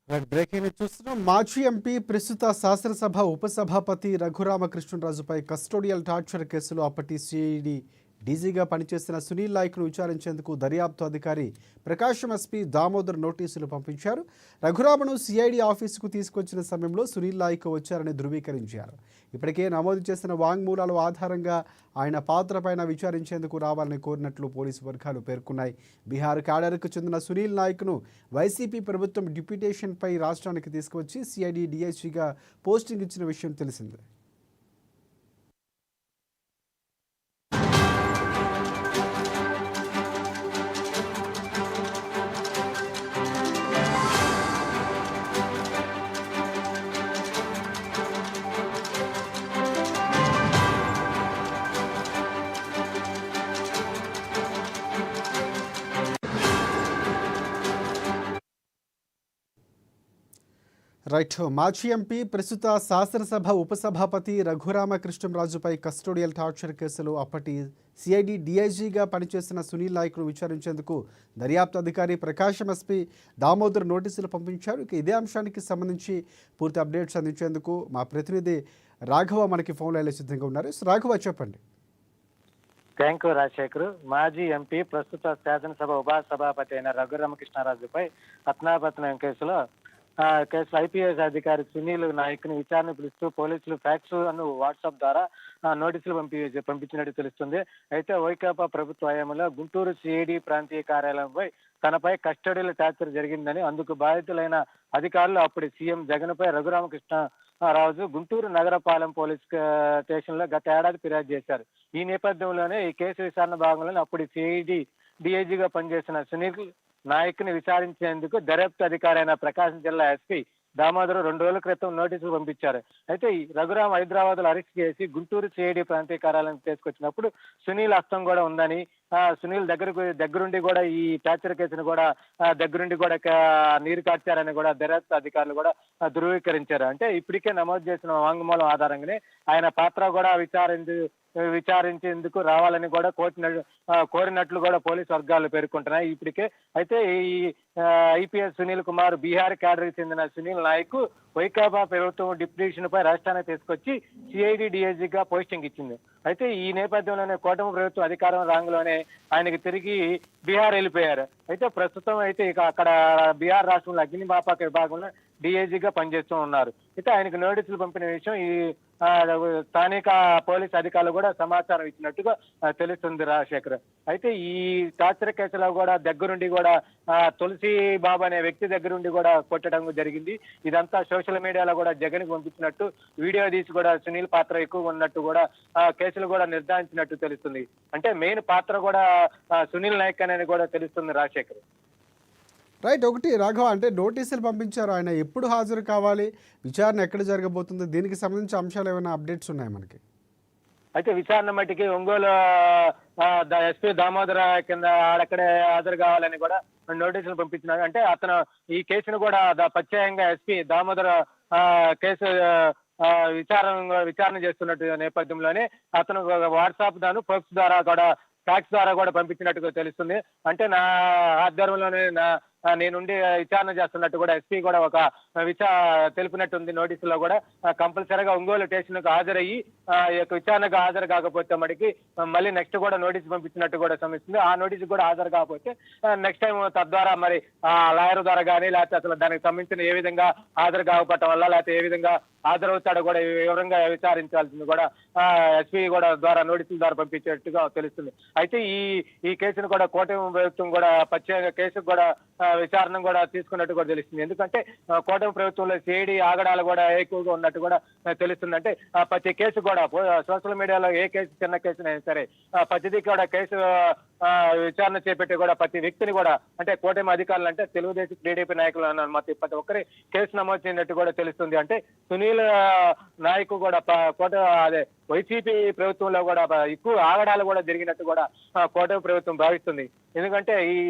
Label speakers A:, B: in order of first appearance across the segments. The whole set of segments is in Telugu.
A: బ్రేకింగ్ న్యూస్ చూస్తున్నాం. మాజీ ఎంపీ ప్రస్తుత శాసనసభ ఉపసభాపతి రఘురామకృష్ణరాజుపై కస్టోడియల్ టార్చర్ కేసులో అప్పటి సిఐడి డీజీగా పనిచేసిన సునీల్ నాయక్ను విచారించేందుకు దర్యాప్తు అధికారి ప్రకాశం ఎస్పీ దామోదర్ నోటీసులు పంపించారు. రఘురామను సిఐడి ఆఫీసుకు తీసుకొచ్చిన సమయంలో సునీల్ నాయక్ వచ్చారని ధృవీకరించారు. ఇప్పటికే నమోదు చేసిన వాంగ్మూలాల ఆధారంగా ఆయన పాత్రపైన విచారించేందుకు రావాలని కోరినట్లు పోలీసు వర్గాలు పేర్కొన్నాయి. బీహార్ క్యాడర్కు చెందిన సునీల్ నాయక్ను వైసీపీ ప్రభుత్వం డిప్యూటేషన్పై రాష్ట్రానికి తీసుకువచ్చి సిఐడి డిఐజీగా పోస్టింగ్ ఇచ్చిన విషయం తెలిసిందే. రైట్. మాజీ ఎంపీ ప్రస్తుత శాసనసభ ఉపసభాపతి రఘురామకృష్ణరాజుపై కస్టోడియల్ టార్చర్ కేసులో అప్పటి సిఐడి డిఐజీగా పనిచేసిన సునీల్ నాయక్ను విచారించేందుకు దర్యాప్తు అధికారి ప్రకాశం ఎస్పీ దామోదర్ నోటీసులు పంపించారు. ఇక ఇదే అంశానికి సంబంధించి పూర్తి అప్డేట్స్ అందించేందుకు మా ప్రతినిధి రాఘవ మనకి ఫోన్ లైన్లో సిద్ధంగా ఉన్నారు. రాఘవ, చెప్పండి.
B: Thank you Rajasekhar. మాజీ ఎంపీ ప్రస్తుత శాసనసభ ఉపసభాపతి అయిన రఘురామకృష్ణరాజుపై హత్నాపత్నం కేసులో ఐపీఎస్ అధికారి సునీల్ నాయక్ ని విచారణ పిలుస్తూ పోలీసులు ఫ్యాక్స్ వాట్సాప్ ద్వారా నోటీసులు పంపించినట్టు తెలుస్తుంది. అయితే వైకాపా ప్రభుత్వ హయాంలో గుంటూరు సిఐడి ప్రాంతీయ కార్యాలయంపై తనపై కస్టడీలో టార్చర్ జరిగిందని అందుకు బాధితులైన అధికారులు అప్పుడు సీఎం జగన్ పై రఘురామకృష్ణరాజు గుంటూరు నగరపాలెం పోలీస్ స్టేషన్ లో గత ఏడాది ఫిర్యాదు చేశారు. ఈ నేపథ్యంలోనే ఈ కేసు విచారణ భాగంలో అప్పుడు సిఐడి డిఐజీగా పనిచేసిన సునీల్ నాయక్ ని విచారించేందుకు దర్యాప్తు అధికారి అయిన ప్రకాశం జిల్లా ఎస్పీ దామోదర్ 2 రోజుల క్రితం నోటీసులు పంపించారు. అయితే ఈ రఘురామ్ హైదరాబాద్ లో అరెస్ట్ చేసి గుంటూరు సిఐడి ప్రాంతీయ కార్యాలయం తీసుకొచ్చినప్పుడు సునీల్ హస్తం కూడా ఉందని, సునీల్ దగ్గరుండి కూడా ఈ టార్చర్ కేసును కూడా దగ్గరుండి కూడా నీరు కార్చారని కూడా దర్యాప్తు అధికారులు కూడా ధృవీకరించారు. అంటే ఇప్పటికే నమోదు చేసిన వాంగ్మూలం ఆధారంగానే ఆయన పాత్ర కూడా విచారించేందుకు రావాలని కూడా కోరినట్లు కూడా పోలీసు వర్గాలు పేర్కొంటున్నాయి ఇప్పటికే. అయితే ఈ ఐపీఎస్ సునీల్ కుమార్ బీహార్ క్యాడర్కి చెందిన సునీల్ నాయక్ వైకాపా ప్రభుత్వం డిప్యూటేషన్ పై రాష్ట్రానికి తీసుకొచ్చి సిఐడి డిఐజీగా పోస్టింగ్ ఇచ్చింది. అయితే ఈ నేపథ్యంలోనే కూటమి ప్రభుత్వం అధికారం రాంగ్లోనే ఆయనకి తిరిగి బీహార్ వెళ్ళిపోయారు. అయితే ప్రస్తుతం అయితే ఇక అక్కడ బీహార్ రాష్ట్రంలో అగ్నిమాపక విభాగంలో డిఐజీగా పనిచేస్తూ ఉన్నారు. అయితే ఆయనకు నోటీసులు పంపిన విషయం ఈ స్థానిక పోలీస్ అధికారులు కూడా సమాచారం ఇచ్చినట్టుగా తెలుస్తుంది రాజశేఖర్. అయితే ఈ టార్చర్ కేసులో కూడా దగ్గరుండి కూడా తులసి బాబు అనే వ్యక్తి దగ్గరుండి కూడా కొట్టడం జరిగింది. ఇదంతా సోషల్ మీడియాలో కూడా జగన్ కి పంపించినట్టు వీడియో తీసి కూడా సునీల్ పాత్ర ఎక్కువ ఉన్నట్టు కూడా కేసులు కూడా నిర్ధారించినట్టు తెలుస్తుంది. అంటే మెయిన్ పాత్ర కూడా సునీల్ నాయక్ అనేది కూడా తెలుస్తుంది రాజశేఖర్.
A: రైట్. ఒకటి రాఘవ, అంటే నోటీసులు పంపించారు, ఆయన ఎప్పుడు హాజరు కావాలి, విచారణ ఎక్కడ జరగబోతుంది, దీనికి సంబంధించిన అంశాలు ఏమైనా అప్డేట్స్ ఉన్నాయి మనకి?
B: అయితే విచారణ మట్టికి ఒంగోలు ఎస్పీ దామోదర కింద ఆడక్కడే హాజరు కావాలని కూడా నోటీసులు పంపించినారు. అంటే అతను ఈ కేసును కూడా ప్రత్యేకంగా ఎస్పీ దామోదర కేసు విచారణ చేస్తున్నట్టు నేపథ్యంలోనే అతను వాట్సాప్ ఫోక్స్ ద్వారా కూడా ఫ్యాక్స్ ద్వారా కూడా పంపించినట్టుగా తెలుస్తుంది. అంటే నా ఆధ్వర్యంలోనే నేనుండి విచారణ చేస్తున్నట్టు కూడా ఎస్పీ కూడా ఒక తెలిపినట్టుంది. నోటీసులో కూడా కంపల్సరీగా ఒంగోలు స్టేషన్ కు హాజరయ్యి విచారణకు హాజరు కాకపోతే మటుకి మళ్ళీ నెక్స్ట్ కూడా నోటీసు పంపించినట్టు కూడా సమస్య. ఆ నోటీసు కూడా హాజరు కాకపోతే నెక్స్ట్ టైం తద్వారా మరి లాయర్ ద్వారా కానీ లేకపోతే అసలు దానికి సంబంధించిన ఏ విధంగా హాజరు కాకపోవటం వల్ల లేకపోతే ఏ విధంగా హాజరవుతాడో కూడా వివరంగా విచారించాల్సింది కూడా ఎస్పీ కూడా ద్వారా నోటీసుల ద్వారా పంపించేట్టుగా తెలుస్తుంది. అయితే ఈ కేసును కూడా కూటమి ప్రభుత్వం కూడా ప్రత్యేక కేసుకు కూడా విచారణ కూడా తీసుకున్నట్టు కూడా తెలుస్తుంది. ఎందుకంటే కూటమి ప్రభుత్వంలో సిఐడి ఆగడాలు కూడా ఎక్కువగా ఉన్నట్టు కూడా తెలుస్తుంది. అంటే ప్రతి కేసు కూడా సోషల్ మీడియాలో ఏ కేసు చిన్న కేసునైనా సరే ప్రతిదీ కూడా కేసు విచారణ చేపట్టి కూడా ప్రతి వ్యక్తిని కూడా అంటే కూటమి అధికారులు అంటే తెలుగుదేశం టీడీపీ నాయకులు అన్నమాట ప్రతి ఒక్కరి కేసు నమోదు చేయనట్టు కూడా తెలుస్తుంది. అంటే సునీల్ నాయక్ కూడా అదే వైసీపీ ప్రభుత్వంలో కూడా ఎక్కువ ఆగడాలు కూడా జరిగినట్టు కూడా కూటమి ప్రభుత్వం భావిస్తుంది. ఎందుకంటే ఈ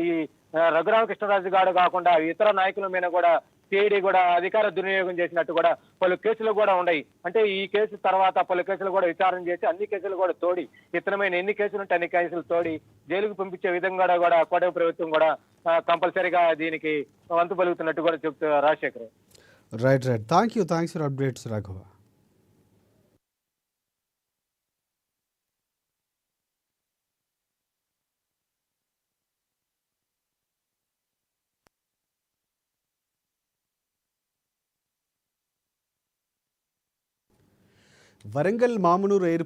B: రఘురామకృష్ణరాజు గారు కాకుండా ఇతర నాయకుల మీద కూడా సిఐడి కూడా అధికార దుర్వినియోగం చేసినట్టు కూడా పలు కేసులు కూడా ఉన్నాయి. అంటే ఈ కేసు తర్వాత పలు కేసులు కూడా విచారణ చేసి అన్ని కేసులు కూడా తోడి ఇతరమైన ఎన్ని కేసులు ఉంటే అన్ని కేసులు తోడి జైలుకు పంపించే విధంగా కూడా కూటమి ప్రభుత్వం కూడా కంపల్సరీగా దీనికి వంతు పలుకుతున్నట్టు కూడా చెప్తూ Rajasekhar.
A: Right. Thanks for updates Raghava. Warangal Mamnoor air